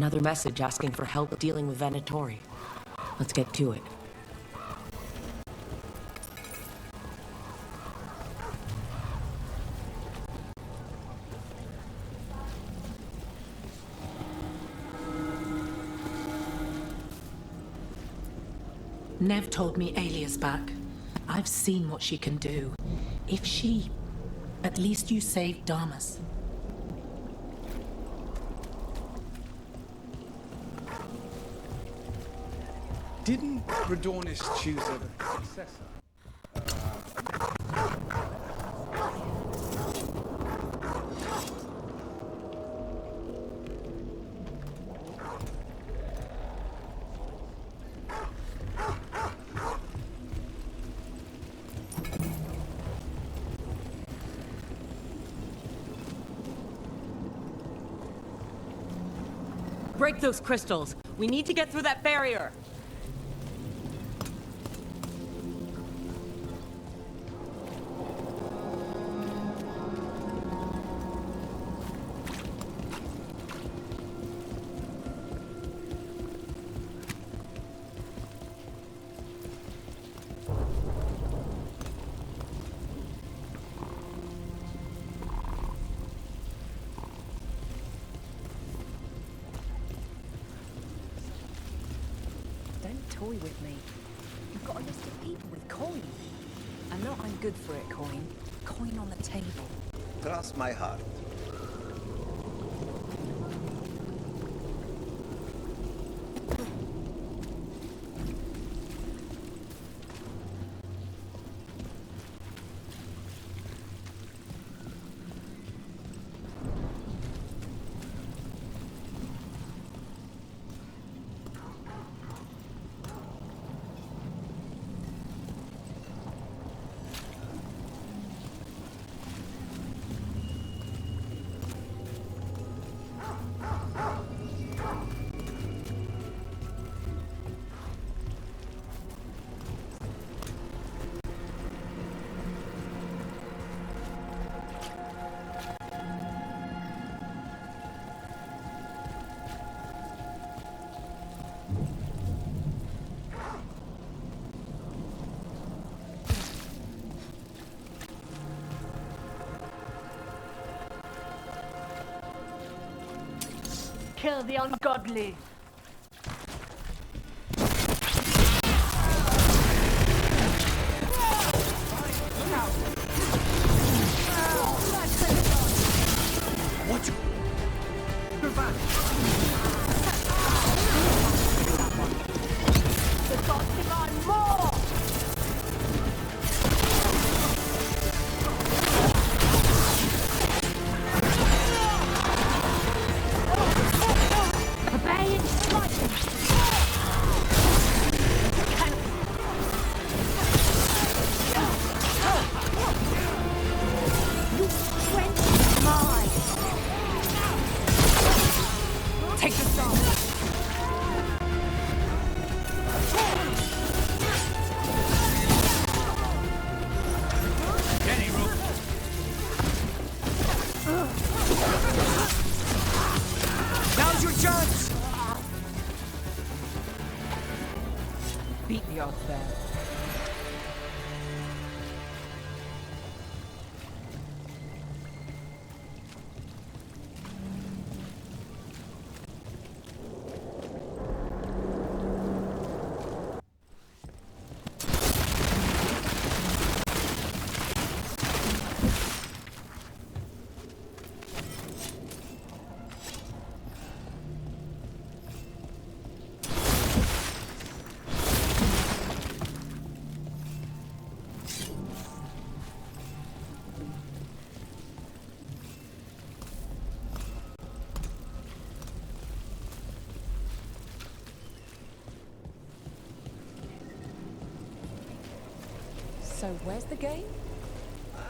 Another message asking for help dealing with Venatori. Let's get to it. Nev told me Alia's back. I've seen what she can do. If she... At least you saved Damas. Didn't Radornis choose a successor? Break those crystals. We need to get through that barrier. Toy with me. You've got a list of people with coin. I know I'm good for it, coin. Coin on the table. Trust my heart. Kill the ungodly. What? The gods demand more! Obey instructions! Your strength is mine! Take the song! Now's your chance! Beat the odds there. So where's the game?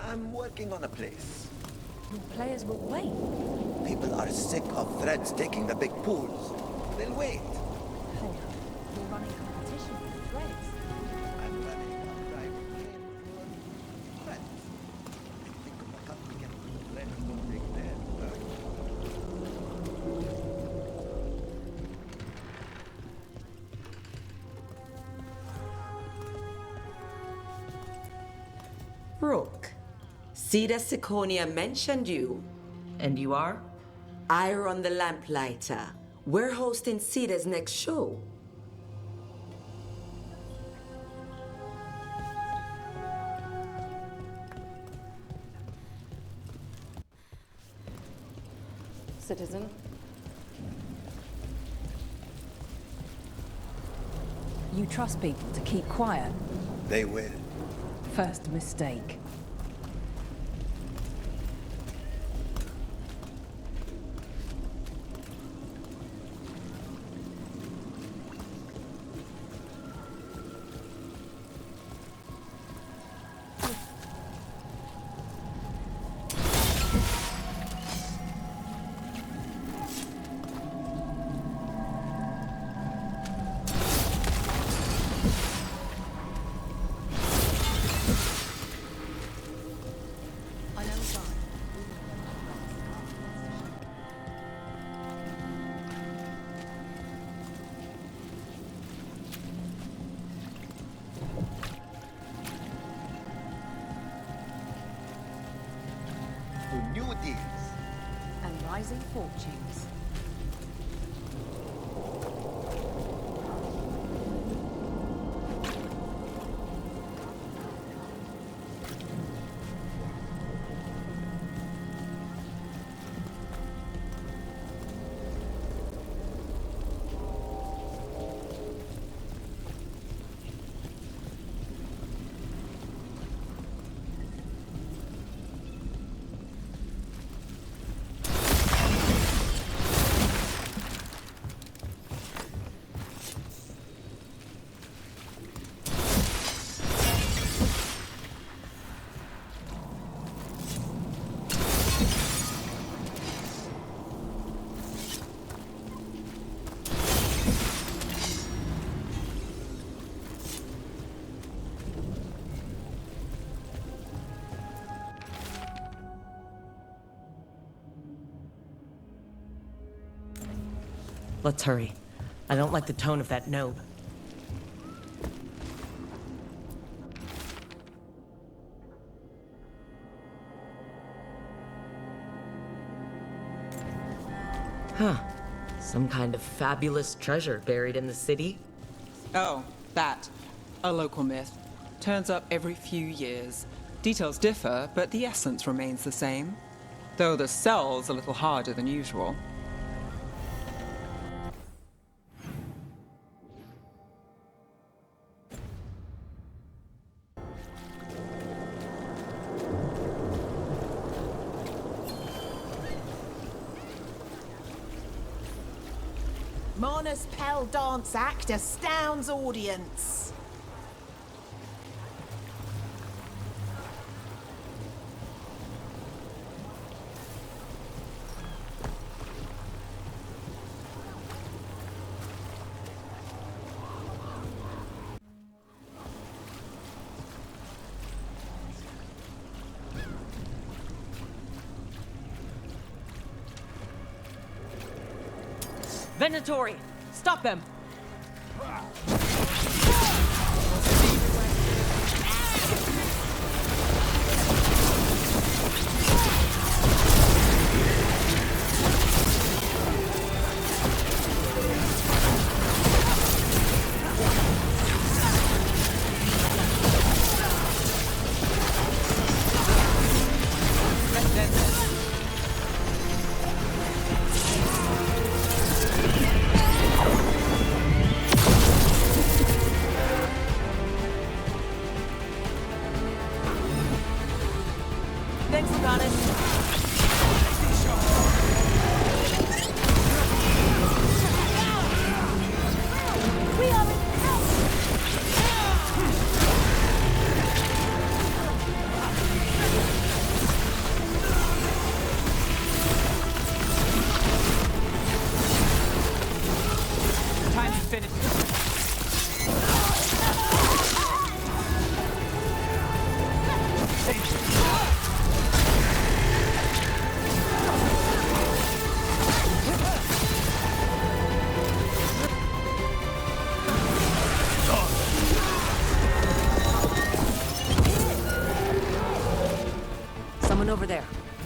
I'm working on a place. Your players will wait. People are sick of threads taking the big pools. They'll wait. Hold on. You're running competition for threads. I'm running a private game for threads. Think of the company getting threads don't take their Rook. Cedar Siconia mentioned you. And you are? I run the Lamplighter. We're hosting Cedar's next show. Citizen. You trust people to keep quiet? They will. First mistake. Who knew this? And rising fortunes. Let's hurry. I don't like the tone of that note. Huh. Some kind of fabulous treasure buried in the city? Oh, that. A local myth. Turns up every few years. Details differ, but the essence remains the same. Though the sell's a little harder than usual. Mona's Pell dance act astounds audience. Venatori! Stop them!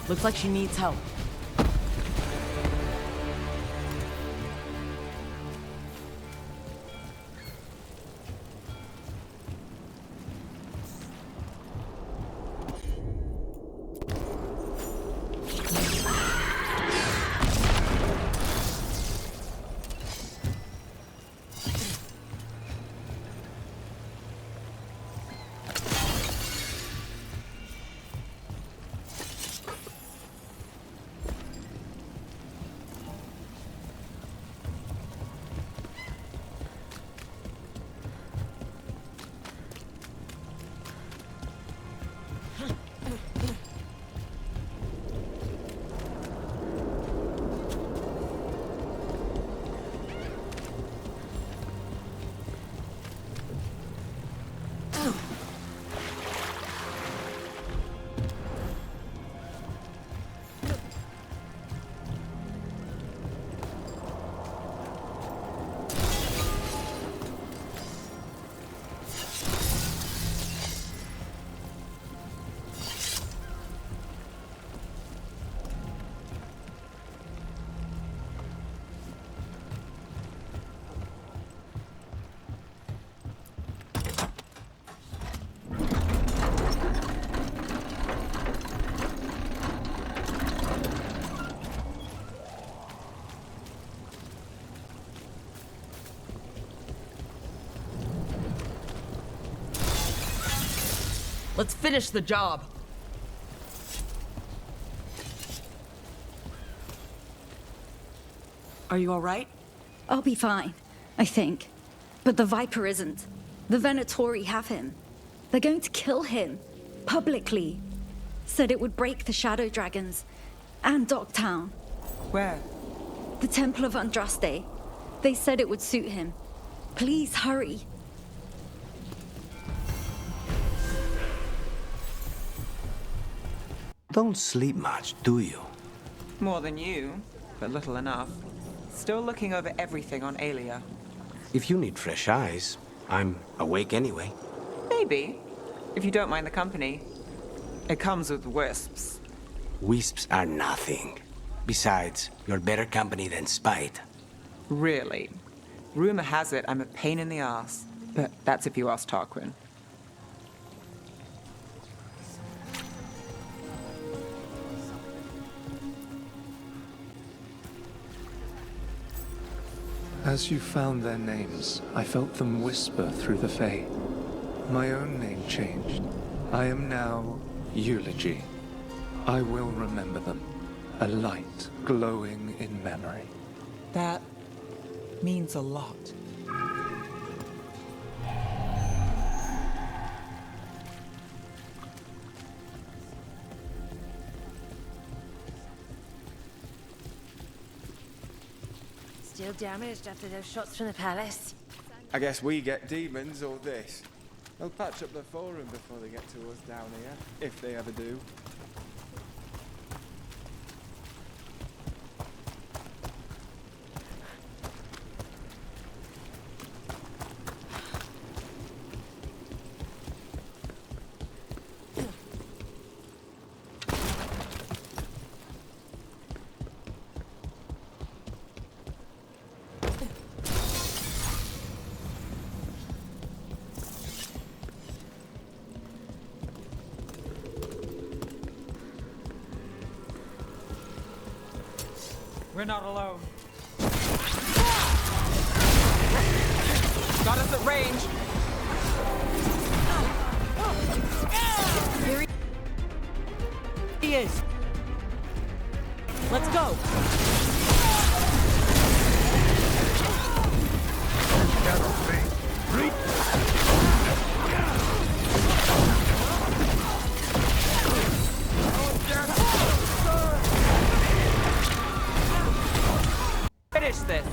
Looks like she needs help. Let's finish the job. Are you all right? I'll be fine, I think. But the Viper isn't. The Venatori have him. They're going to kill him. Publicly. Said it would break the Shadow Dragons. And Dogtown. Where? The Temple of Andraste. They said it would suit him. Please hurry. Don't sleep much, do you? More than you, but little enough. Still looking over everything on Aelia. If you need fresh eyes, I'm awake anyway. Maybe, if you don't mind the company. It comes with wisps. Wisps are nothing. Besides, you're better company than Spite. Really? Rumor has it I'm a pain in the ass. But that's if you ask Tarquin. As you found their names, I felt them whisper through the Fae. My own name changed. I am now Eulogy. I will remember them. A light glowing in memory. That means a lot. Still damaged after those shots from the palace. I guess we get demons or this. They'll patch up the forum before they get to us down here, if they ever do. We're not alone. Got us at range. Here he is. Let's go. Finish this.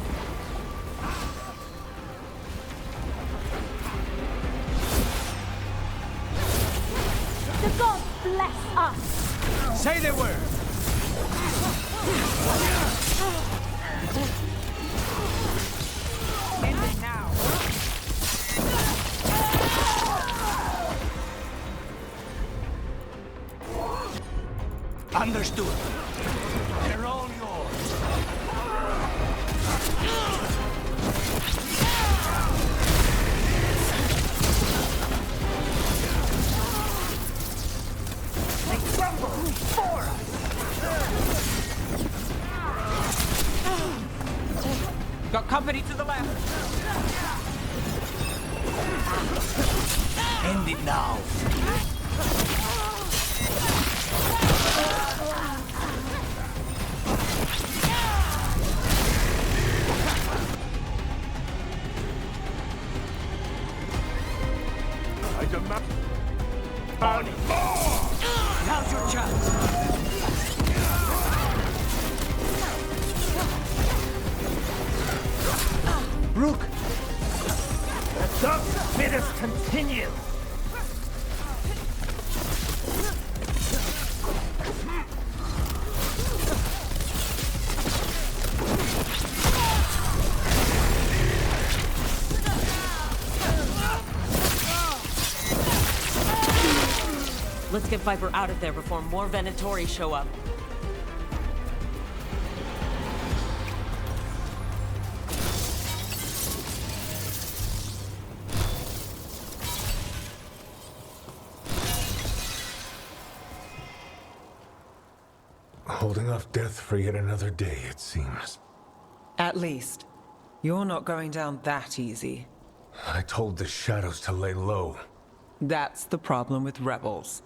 The gods bless us! Say the word! End it now. Understood. Understood. They're all yours. They crumble before us! Got company to the left. End it now. I demand on more! Now's your chance! Rook! The dark spitters continue! Let's get Viper out of there before more Venatori show up. Holding off death for yet another day, it seems. At least, you're not going down that easy. I told the shadows to lay low. That's the problem with rebels.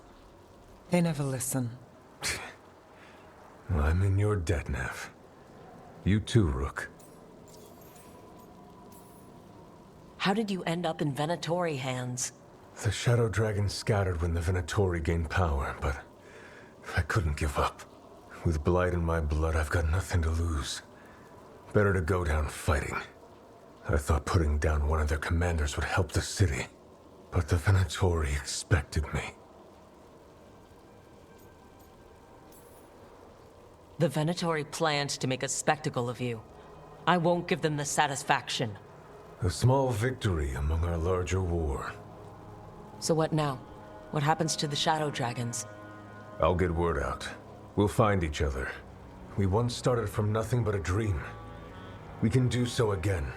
They never listen. Well, I'm in your debt, Nev. You too, Rook. How did you end up in Venatori hands? The Shadow Dragon scattered when the Venatori gained power, but I couldn't give up. With Blight in my blood, I've got nothing to lose. Better to go down fighting. I thought putting down one of their commanders would help the city, but the Venatori expected me. The Venatori planned to make a spectacle of you. I won't give them the satisfaction. A small victory among our larger war. So what now? What happens to the Shadow Dragons? I'll get word out. We'll find each other. We once started from nothing but a dream. We can do so again.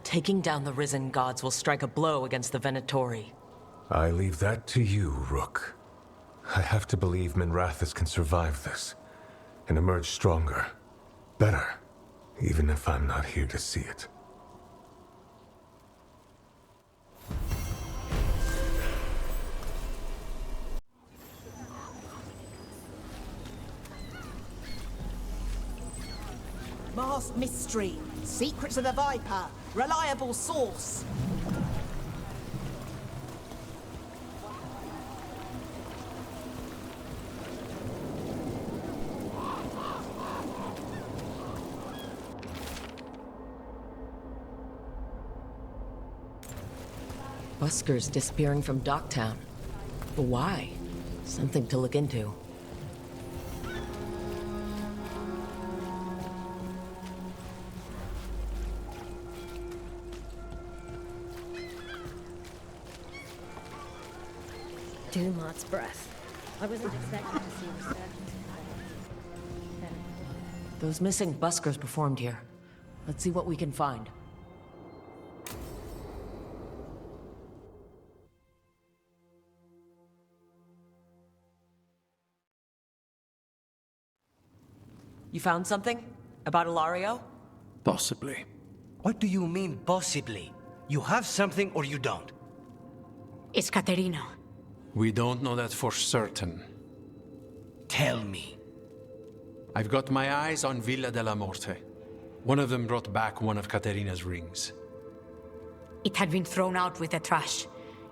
Taking down the Risen Gods will strike a blow against the Venatori. I leave that to you, Rook. I have to believe Minrathis can survive this, and emerge stronger. Better, even if I'm not here to see it. Masked mystery. Secrets of the Viper. Reliable source. Buskers disappearing from Docktown. But why? Something to look into. Dumat's breath. I wasn't expecting to see resurgence. Those missing buskers performed here. Let's see what we can find. You found something? About Ilario? Possibly. What do you mean, possibly? You have something or you don't? It's Caterina. We don't know that for certain. Tell me. I've got my eyes on Villa della Morte. One of them brought back one of Caterina's rings. It had been thrown out with the trash.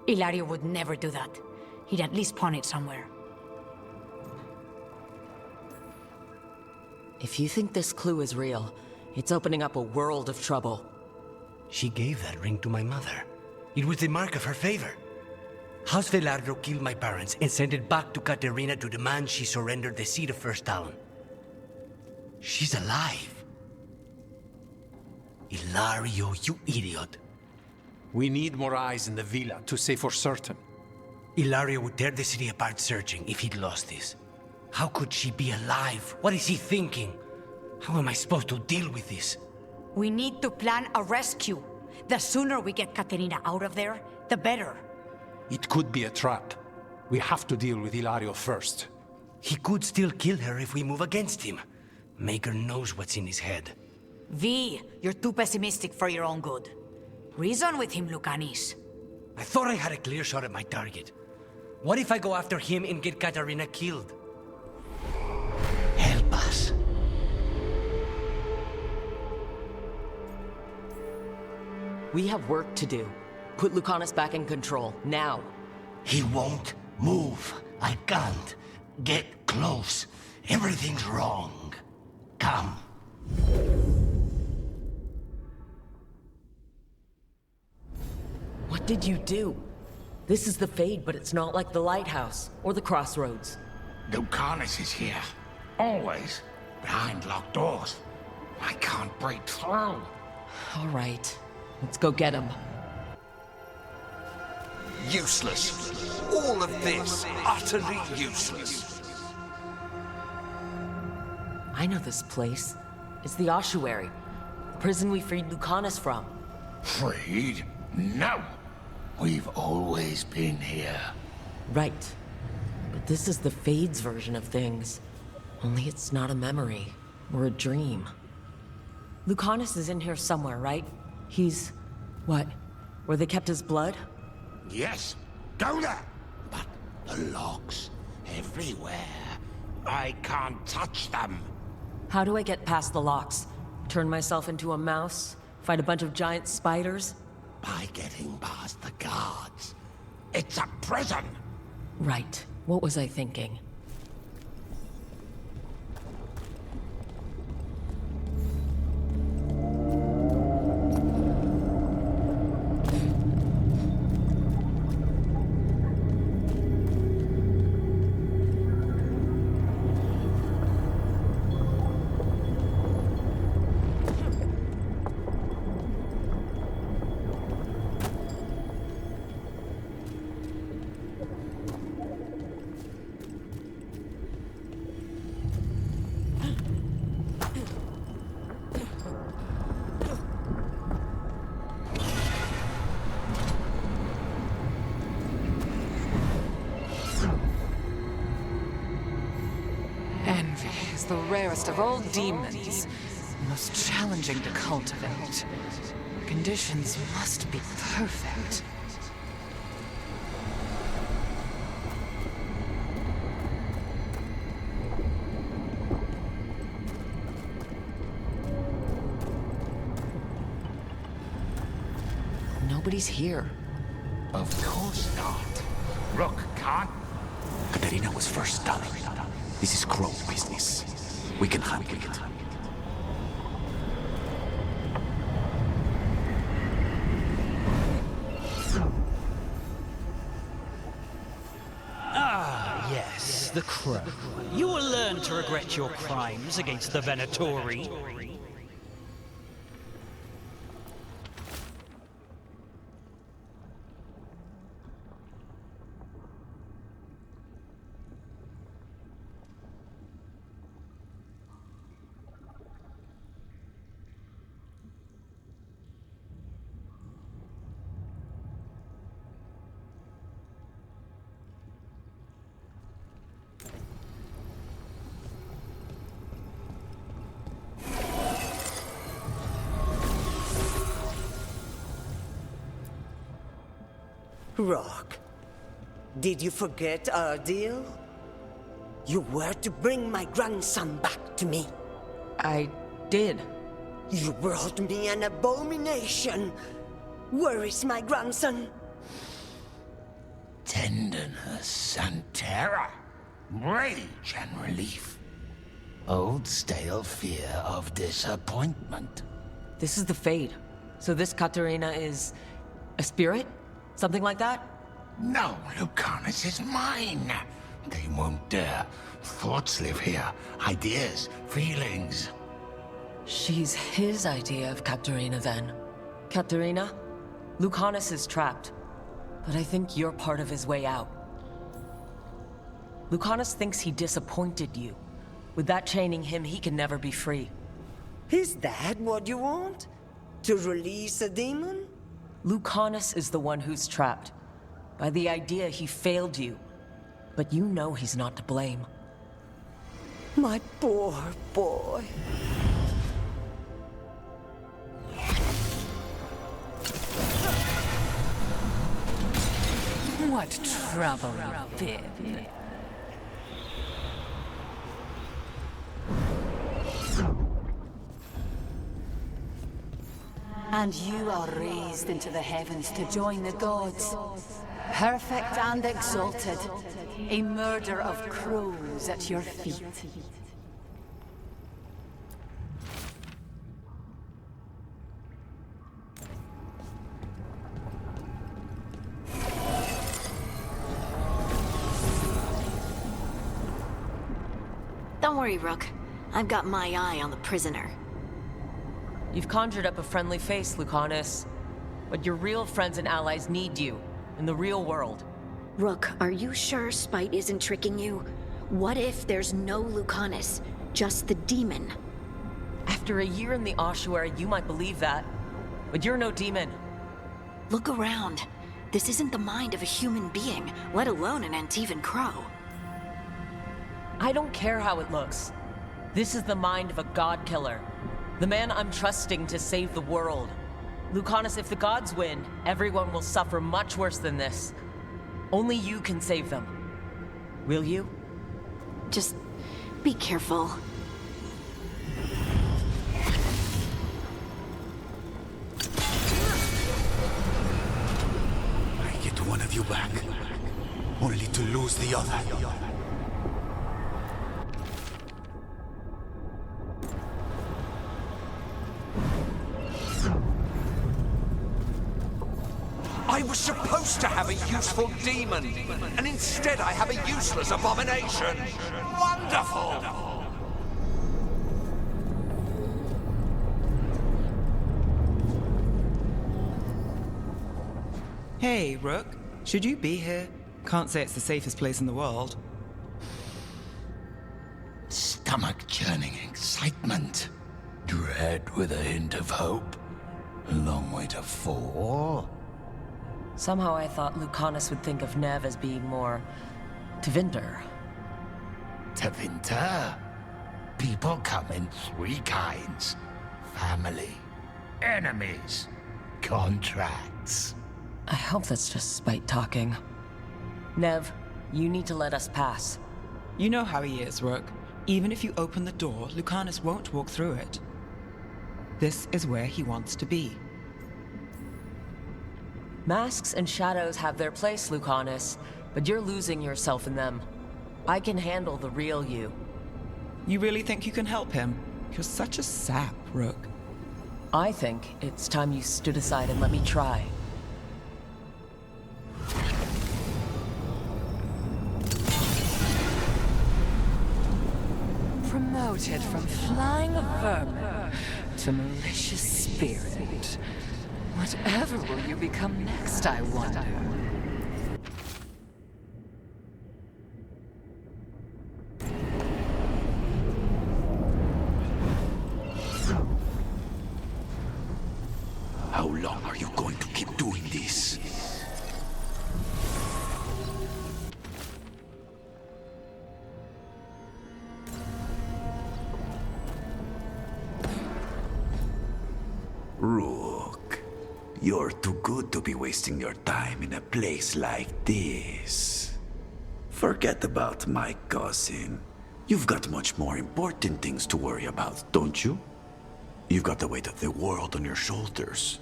Ilario would never do that. He'd at least pawn it somewhere. If you think this clue is real, it's opening up a world of trouble. She gave that ring to my mother. It was the mark of her favor. House Velardo killed my parents and sent it back to Caterina to demand she surrender the seat of First Talon. She's alive. Ilario, you idiot. We need more eyes in the villa to say for certain. Ilaria would tear the city apart searching if he'd lost this. How could she be alive? What is he thinking? How am I supposed to deal with this? We need to plan a rescue. The sooner we get Katerina out of there, the better. It could be a trap. We have to deal with Ilario first. He could still kill her if we move against him. Maker knows what's in his head. V, you're too pessimistic for your own good. Reason with him, Lucanis. I thought I had a clear shot at my target. What if I go after him and get Katarina killed? Help us. We have work to do. Put Lucanis back in control, now. He won't move. I can't. Get close. Everything's wrong. Come. What did you do? This is the Fade, but it's not like the Lighthouse or the Crossroads. Lucanis is here. Always. Behind locked doors. I can't break through. All right. Let's go get him. Useless. All of this, utterly useless. I know this place. It's the Ossuary. The prison we freed Lucanis from. Freed? No. We've always been here. Right. But this is the Fade's version of things. Only it's not a memory, or a dream. Lucanis is in here somewhere, right? He's... what? Where they kept his blood? Yes, go there. But the locks, everywhere. I can't touch them. How do I get past the locks? Turn myself into a mouse? Fight a bunch of giant spiders? By getting past the guards. It's a prison. Right. What was I thinking? The rarest of all demons, most challenging to cultivate. Conditions must be perfect. Nobody's here. Of course not. Rook can't. Katerina was first done. This is Crow business. We can handle it. Ah, yes, the Crow. You will learn to regret your crimes against the Venatori. Rock, did you forget our deal? You were to bring my grandson back to me. I did. You brought me an abomination. Where is my grandson? Tenderness and terror. Rage and relief. Old stale fear of disappointment. This is the Fade. So this Katerina is... a spirit? Something like that? No, Lucanis is mine. They won't dare. Thoughts live here. Ideas, feelings. She's his idea of Katerina then. Katerina, Lucanis is trapped. But I think you're part of his way out. Lucanus thinks he disappointed you. With that chaining him, he can never be free. Is that what you want? To release a demon? Lucanus is the one who's trapped. By the idea he failed you. But you know he's not to blame. My poor boy. What trouble you've been. And you are raised into the heavens to join the gods. Perfect and exalted. A murder of crows at your feet. Don't worry, Rook. I've got my eye on the prisoner. You've conjured up a friendly face, Lucanus. But your real friends and allies need you, in the real world. Rook, are you sure Spite isn't tricking you? What if there's no Lucanus, just the demon? After a year in the ossuary, you might believe that. But you're no demon. Look around. This isn't the mind of a human being, let alone an Antivan Crow. I don't care how it looks. This is the mind of a god killer. The man I'm trusting to save the world. Lucanus, if the gods win, everyone will suffer much worse than this. Only you can save them. Will you? Just be careful. I get one of you back, only to lose the other. I was supposed to have a useful demon, and instead I have a useless abomination. Wonderful! Hey, Rook. Should you be here? Can't say it's the safest place in the world. Stomach-churning excitement. Dread with a hint of hope. A long way to fall. Somehow I thought Lucanus would think of Nev as being more... Tevinter. Tevinter? People come in three kinds. Family, enemies, contracts. I hope that's just Spite talking. Nev, you need to let us pass. You know how he is, Rook. Even if you open the door, Lucanus won't walk through it. This is where he wants to be. Masks and shadows have their place, Lucanus, but you're losing yourself in them. I can handle the real you. You really think you can help him? You're such a sap, Rook. I think it's time you stood aside and let me try. Promoted from flying vermin to malicious spirit. Whatever will you become next, I wonder? How long are you going to keep doing this? Rook, you're too good to be wasting your time in a place like this. Forget about my cousin. You've got much more important things to worry about, don't you? You've got the weight of the world on your shoulders.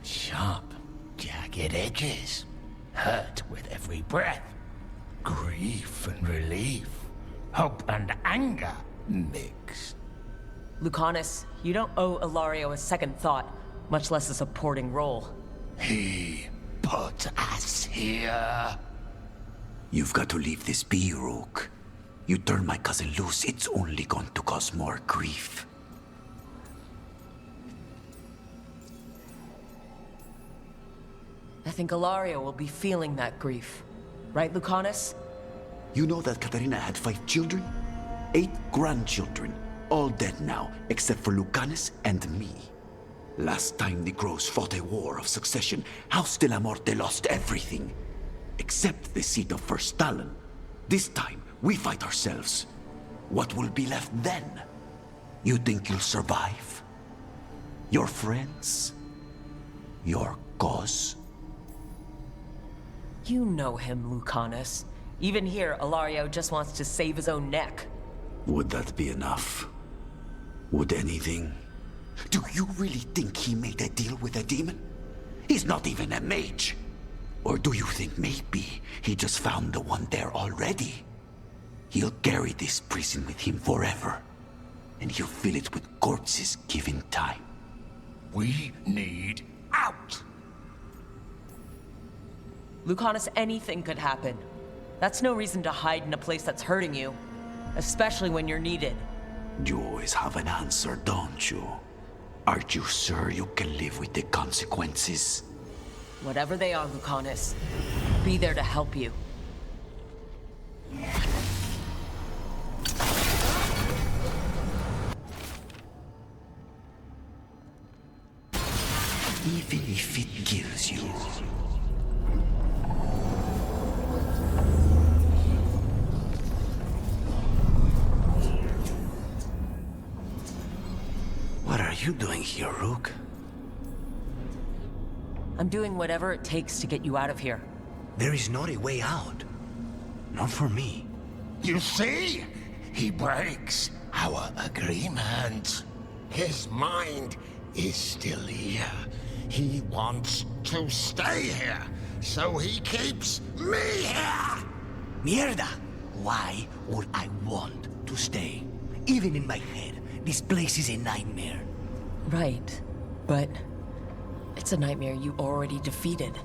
Sharp, jagged edges. Hurt with every breath. Grief and relief. Hope and anger mixed. Lucanus, you don't owe Ilario a second thought, much less a supporting role. He put us here. You've got to leave this be, Rook. You turn my cousin loose, it's only going to cause more grief. I think Ilario will be feeling that grief. Right, Lucanus? You know that Katarina had 5 children? 8 grandchildren, all dead now, except for Lucanus and me. Last time the Grows fought a war of succession, House de la Morte lost everything. Except the seat of First Talon. This time, we fight ourselves. What will be left then? You think you'll survive? Your friends? Your cause? You know him, Lucanus. Even here, Ilario just wants to save his own neck. Would that be enough? Would anything? Do you really think he made a deal with a demon? He's not even a mage. Or do you think maybe he just found the one there already? He'll carry this prison with him forever. And he'll fill it with corpses given time. We need out! Lucanus, anything could happen. That's no reason to hide in a place that's hurting you. Especially when you're needed. You always have an answer, don't you? Aren't you sure you can live with the consequences? Whatever they are, Lucanus, I'll be there to help you. Even if it kills you. What are you doing here, Rook? I'm doing whatever it takes to get you out of here. There is not a way out. Not for me. You see? He breaks our agreement. His mind is still here. He wants to stay here, so he keeps me here! Mierda! Why would I want to stay? Even in my head, this place is a nightmare. Right, but it's a nightmare you already defeated.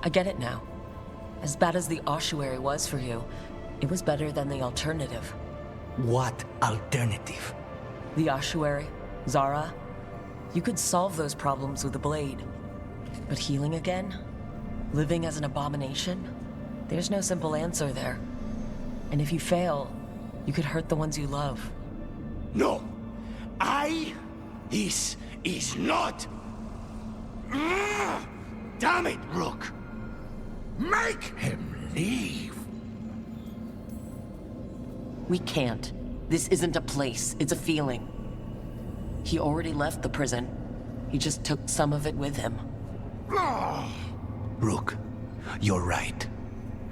I get it now. As bad as the ossuary was for you, it was better than the alternative. What alternative? The ossuary, Zara. You could solve those problems with a blade. But healing again? Living as an abomination? There's no simple answer there. And if you fail, you could hurt the ones you love. No! This is not... Damn it, Rook! Make him leave! We can't. This isn't a place, it's a feeling. He already left the prison. He just took some of it with him. Rook, you're right.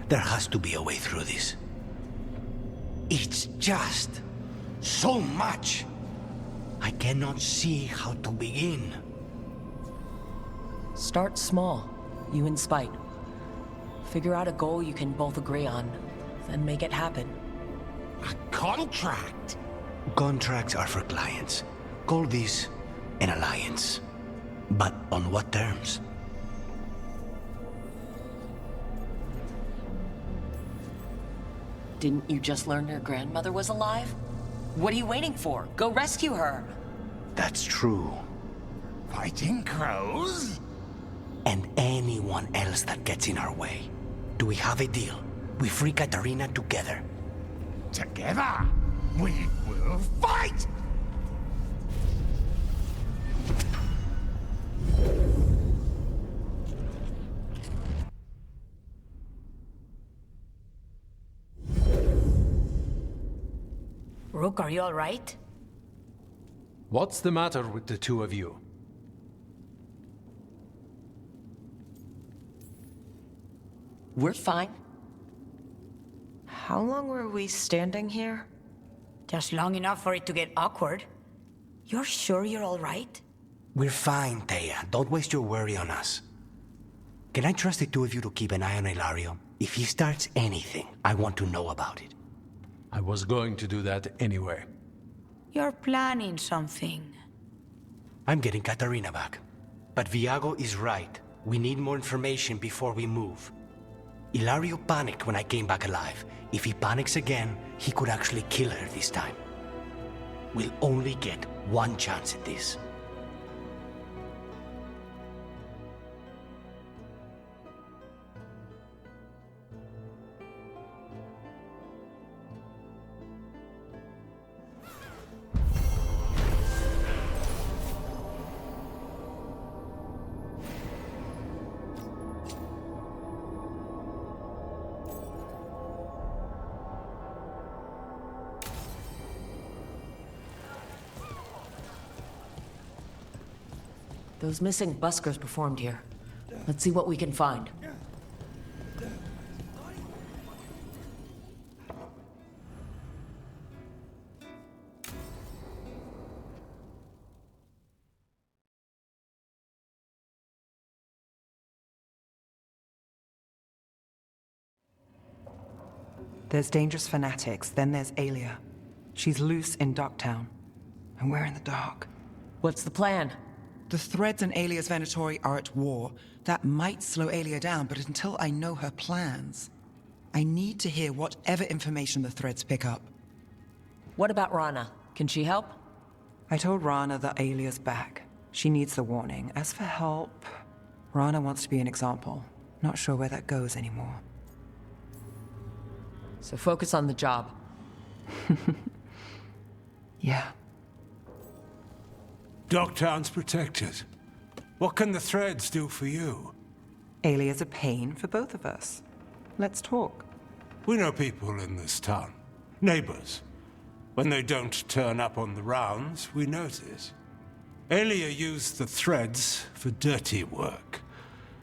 There has to be a way through this. It's just so much. I cannot see how to begin. Start small, you and Spite. Figure out a goal you can both agree on, then make it happen. A contract? Contracts are for clients. Call this an alliance. But on what terms? Didn't you just learn your grandmother was alive? What are you waiting for? Go rescue her! That's true. Fighting crows? And anyone else that gets in our way. Do we have a deal? We free Katarina together. Together, we will fight! Rook, are you all right? What's the matter with the two of you? We're fine. How long were we standing here? Just long enough for it to get awkward. You're sure you're all right? We're fine, Thea. Don't waste your worry on us. Can I trust the two of you to keep an eye on Ilario? If he starts anything, I want to know about it. I was going to do that anyway. You're planning something. I'm getting Katarina back. But Viago is right. We need more information before we move. Ilario panicked when I came back alive. If he panics again, he could actually kill her this time. We'll only get one chance at this. Those missing buskers performed here. Let's see what we can find. There's dangerous fanatics, then there's Aelia. She's loose in Docktown, and we're in the dark. What's the plan? The Threads and Aelia's Venatori are at war. That might slow Aelia down, but until I know her plans, I need to hear whatever information the Threads pick up. What about Rana? Can she help? I told Rana that Aelia's back. She needs the warning. As for help, Rana wants to be an example. Not sure where that goes anymore. So focus on the job. Yeah. Docktown's protected. What can the Threads do for you? Aelia's a pain for both of us. Let's talk. We know people in this town. Neighbors. When they don't turn up on the rounds, we notice. Aelia used the Threads for dirty work.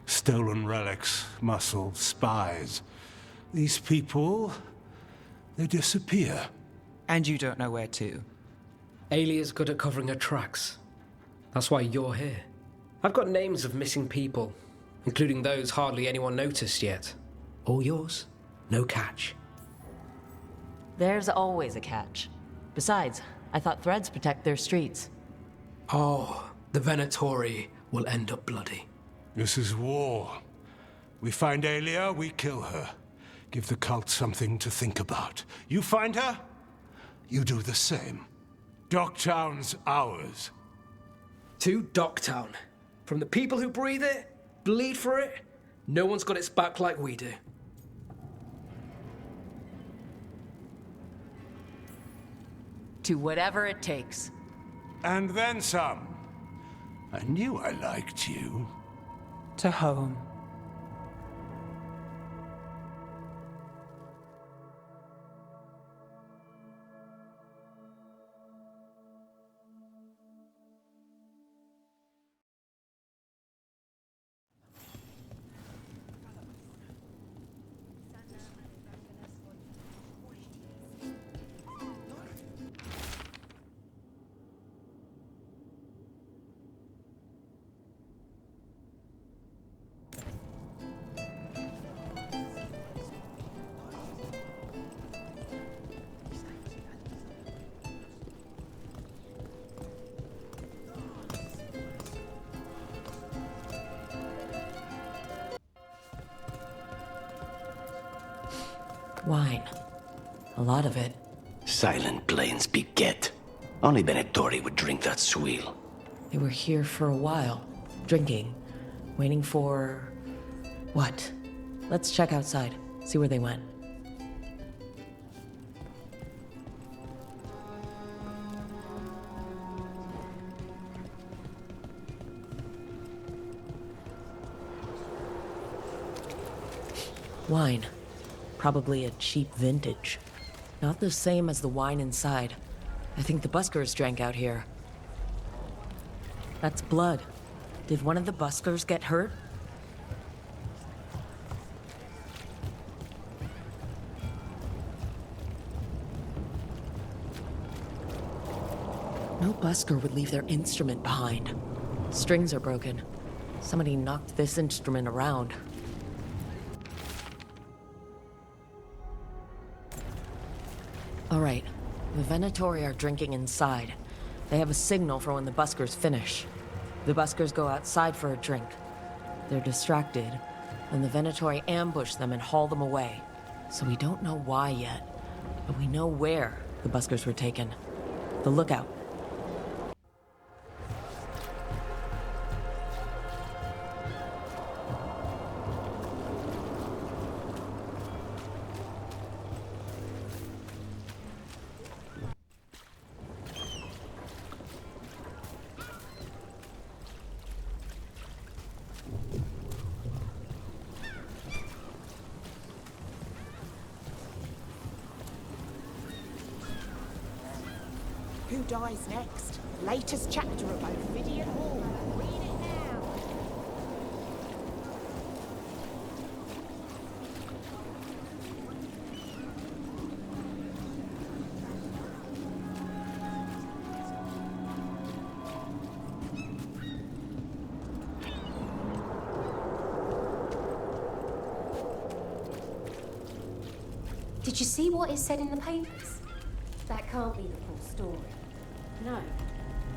Stolen relics, muscle, spies. These people, they disappear. And you don't know where to. Aelia's good at covering her tracks. That's why you're here. I've got names of missing people, including those hardly anyone noticed yet. All yours, no catch. There's always a catch. Besides, I thought Threads protect their streets. Oh, the Venatori will end up bloody. This is war. We find Aelia, we kill her. Give the cult something to think about. You find her, you do the same. Docktown's ours. To Docktown. From the people who breathe it, bleed for it, no one's got its back like we do. To whatever it takes. And then some. I knew I liked you. To home. Wine. A lot of it. Silent plains beget. Only Venatori would drink that swill. They were here for a while, drinking, waiting for... what? Let's check outside, see where they went. Wine. Probably a cheap vintage. Not the same as the wine inside. I think the buskers drank out here. That's blood. Did one of the buskers get hurt? No busker would leave their instrument behind. Strings are broken. Somebody knocked this instrument around. All right, the Venatori are drinking inside. They have a signal for when the buskers finish. The buskers go outside for a drink. They're distracted, and the Venatori ambush them and haul them away. So we don't know why yet, but we know where the buskers were taken. The lookout. Who dies next? Latest chapter of Ophidian Hall. Read it now. Did you see what it said in the papers? That can't be the full story. No,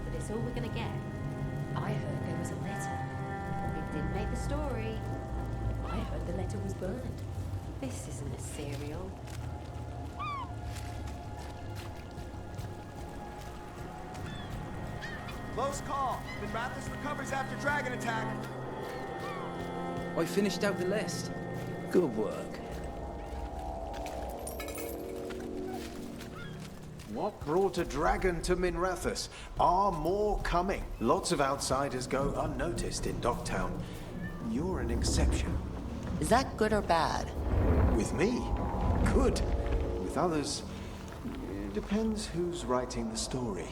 but it's all we're gonna get. I heard there was a letter. It didn't make the story. I heard the letter was burned. This isn't a serial. Close call. Minrathous recovers after dragon attack. I finished out the list. Good work. What brought a dragon to Minrathous? Are more coming? Lots of outsiders go unnoticed in Docktown. You're an exception. Is that good or bad? With me? Good. With others, it depends who's writing the story.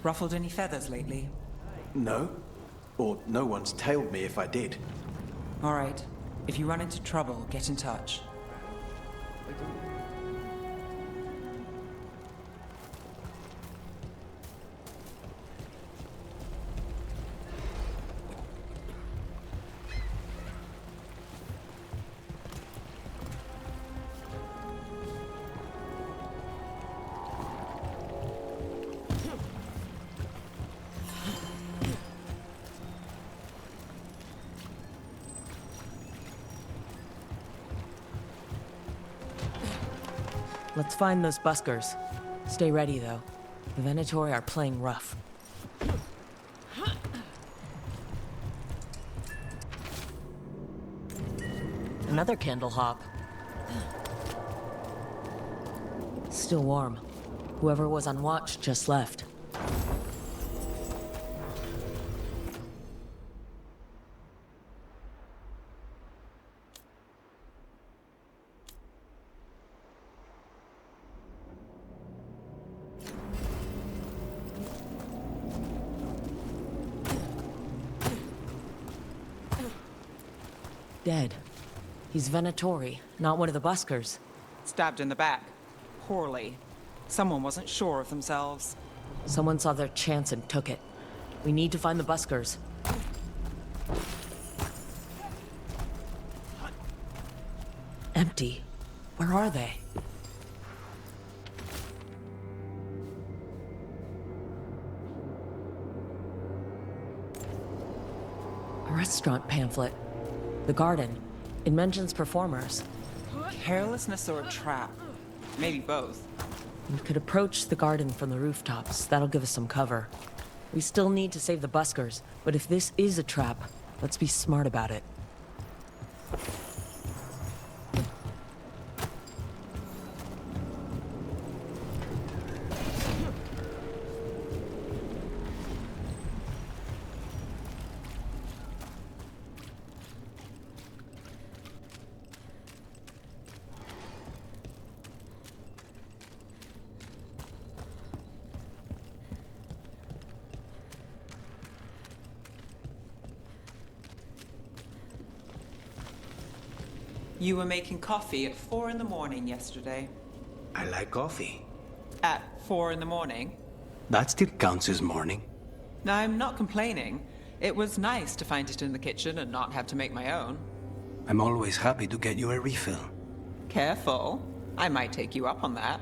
Ruffled any feathers lately? No. Or no one's tailed me if I did. All right. If you run into trouble, get in touch. Let's find those buskers. Stay ready, though. The Venatori are playing rough. Another candle hop. Still warm. Whoever was on watch just left. Dead. He's Venatori, not one of the buskers. Stabbed in the back. Poorly. Someone wasn't sure of themselves. Someone saw their chance and took it. We need to find the buskers. Empty. Where are they? A restaurant pamphlet. The garden. It mentions performers. Carelessness or a trap? Maybe both. We could approach the garden from the rooftops. That'll give us some cover. We still need to save the buskers, but if this is a trap, let's be smart about it. You were making coffee at 4 in the morning yesterday. I like coffee. At 4 in the morning? That still counts as morning. I'm not complaining. It was nice to find it in the kitchen and not have to make my own. I'm always happy to get you a refill. Careful. I might take you up on that.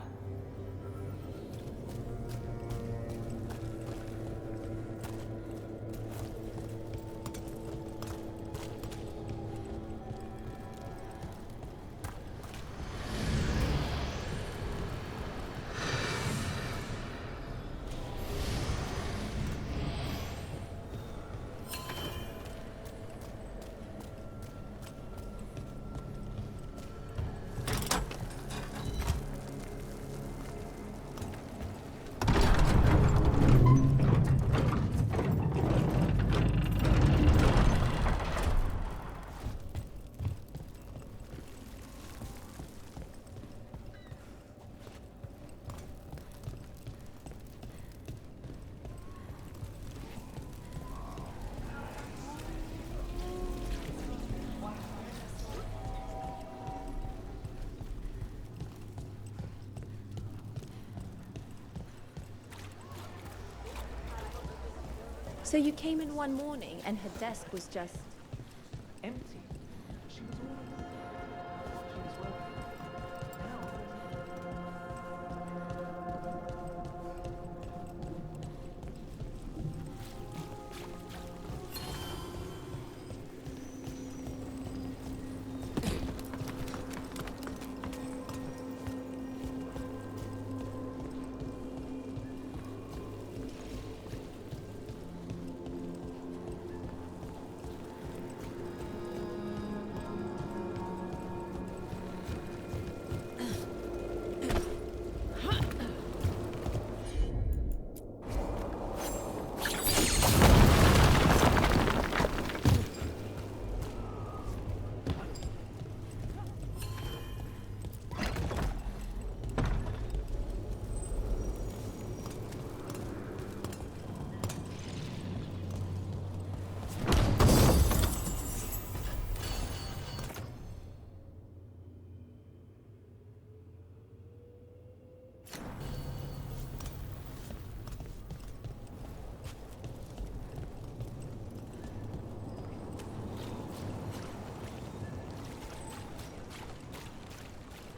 So you came in one morning and her desk was just empty. She was all alone. She was working.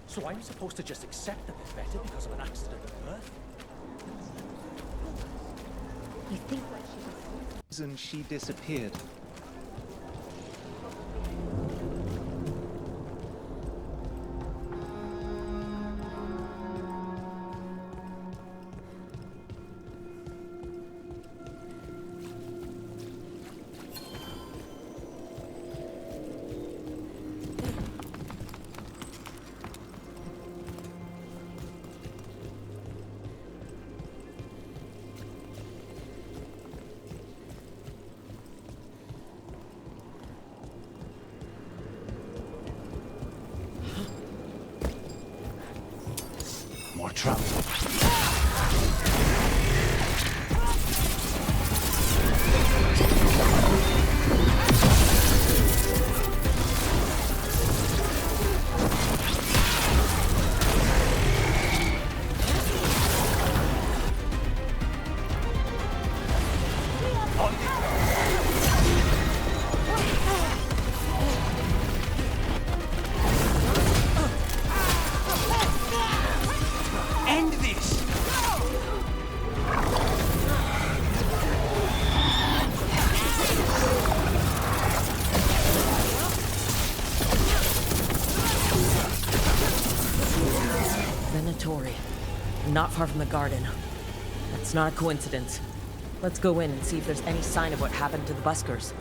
So I'm supposed to just accept that it's better because of an accident at birth? You think like she was... And she disappeared. More trouble. End this! Venatori. Not far from the garden. That's not a coincidence. Let's go in and see if there's any sign of what happened to the buskers.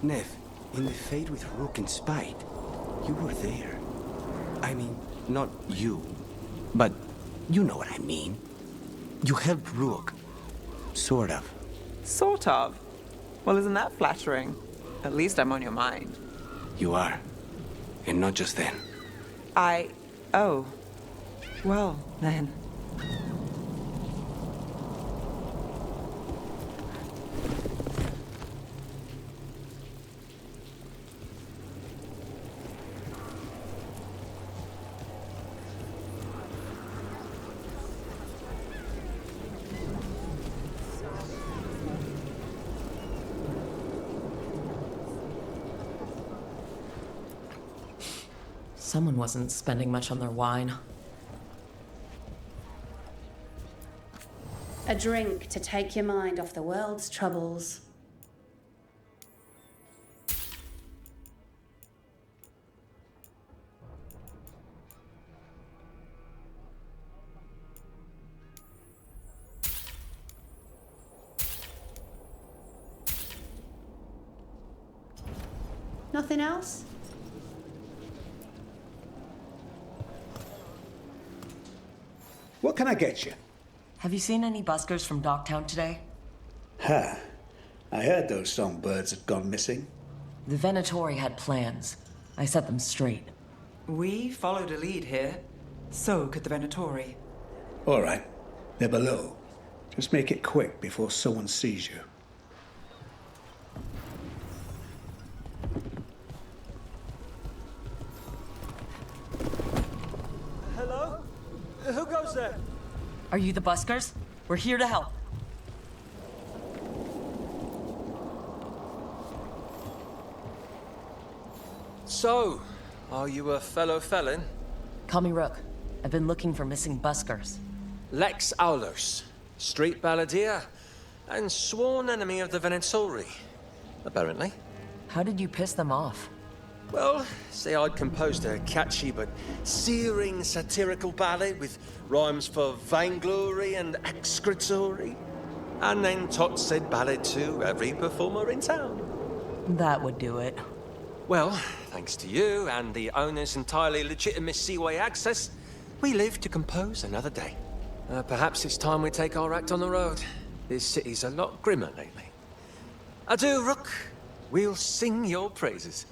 Nev, in the fade with Rook and Spite, you were there. I mean, not you, but you know what I mean. You helped Rook. Sort of. Sort of? Well, isn't that flattering? At least I'm on your mind. You are. And not just then. Oh. Well, then. Someone wasn't spending much on their wine. A drink to take your mind off the world's troubles. Nothing else? What can I get you? Have you seen any buskers from Docktown today? Huh. I heard those songbirds had gone missing. The Venatori had plans. I set them straight. We followed a lead here. So could the Venatori. All right. They're below. Just make it quick before someone sees you. Hello? Who goes there? Are you the buskers? We're here to help. So, are you a fellow felon? Call me Rook. I've been looking for missing buskers. Lex Aulos, street balladeer, and sworn enemy of the Venatori, apparently. How did you piss them off? Well, say I'd composed a catchy but searing satirical ballad with rhymes for vainglory and excretory. And then Tot said ballad to every performer in town. That would do it. Well, thanks to you and the owner's entirely legitimate seaway access, we live to compose another day. Perhaps it's time we take our act on the road. This city's a lot grimmer lately. Adieu, Rook. We'll sing your praises.